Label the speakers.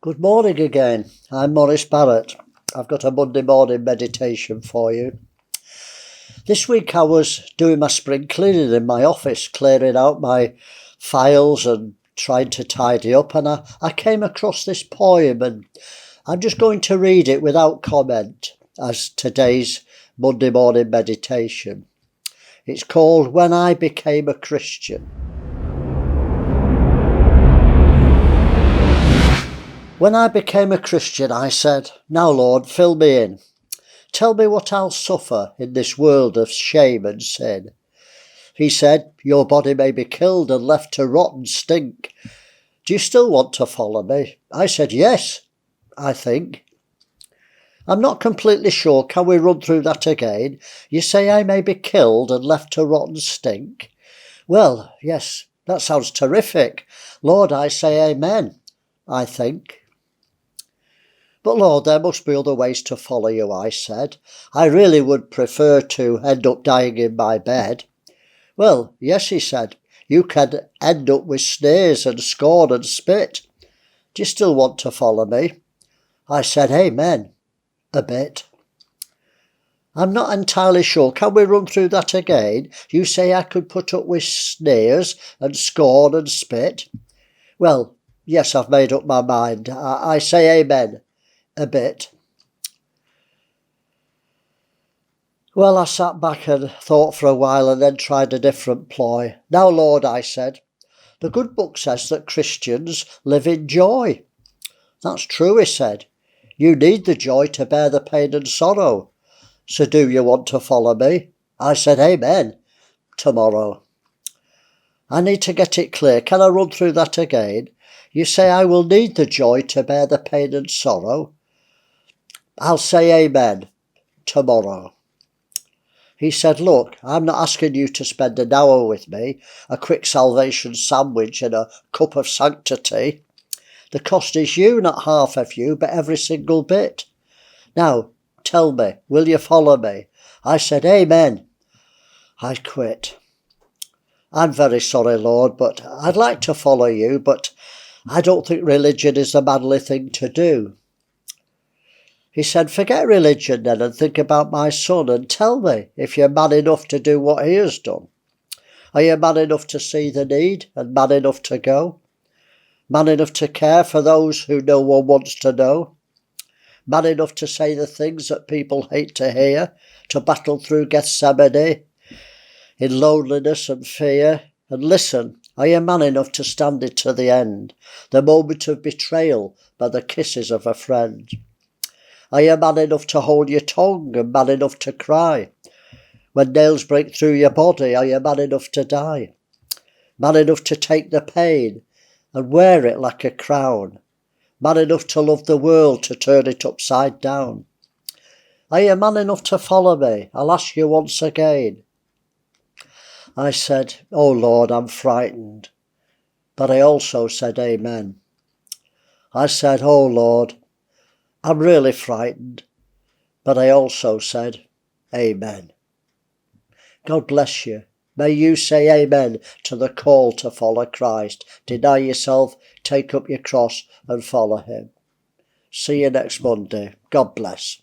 Speaker 1: Good morning again. I'm Maurice Barratt. I've got a Monday morning meditation for you. This week I was doing my spring cleaning in my office, clearing out my files and trying to tidy up, and I came across this poem, and I'm just going to read it without comment as today's Monday morning meditation. It's called When I Became a Christian. When I became a Christian, I said, "Now, Lord, fill me in. Tell me what I'll suffer in this world of shame and sin." He said, "Your body may be killed and left to rot and stink. Do you still want to follow me?" I said, "Yes, I think." "I'm not completely sure. Can we run through that again? You say I may be killed and left to rot and stink. Well, yes, that sounds terrific. Lord, I say amen, I think." "But Lord, there must be other ways to follow you," I said. "I really would prefer to end up dying in my bed." "Well, yes," he said, "you can end up with sneers and scorn and spit. Do you still want to follow me?" I said, "Amen, a bit." "I'm not entirely sure. Can we run through that again? You say I could put up with sneers and scorn and spit." "Well, yes, I've made up my mind. I say amen, a bit." Well, I sat back and thought for a while and then tried a different ploy. "Now, Lord," I said, "the good book says that Christians live in joy." "That's true," he said. "You need the joy to bear the pain and sorrow. So do you want to follow me?" I said, "Amen, tomorrow." "I need to get it clear. Can I run through that again? You say I will need the joy to bear the pain and sorrow. I'll say amen, tomorrow." He said, "Look, I'm not asking you to spend an hour with me, a quick salvation sandwich and a cup of sanctity. The cost is you, not half of you, but every single bit. Now, tell me, will you follow me?" I said, "Amen." I quit. "I'm very sorry, Lord, but I'd like to follow you, but I don't think religion is the manly thing to do." He said, "Forget religion then and think about my son and tell me if you're man enough to do what he has done. Are you man enough to see the need and man enough to go? Man enough to care for those who no one wants to know? Man enough to say the things that people hate to hear, to battle through Gethsemane in loneliness and fear? And listen, are you man enough to stand it to the end, the moment of betrayal by the kisses of a friend? Are you man enough to hold your tongue and man enough to cry? When nails break through your body, are you man enough to die? Man enough to take the pain and wear it like a crown? Man enough to love the world, to turn it upside down? Are you man enough to follow me? I'll ask you once again." I said, "Oh Lord, I'm frightened." But I also said amen. I said, "Oh Lord, I'm really frightened." But I also said amen. God bless you. May you say amen to the call to follow Christ. Deny yourself, take up your cross and follow him. See you next Monday. God bless.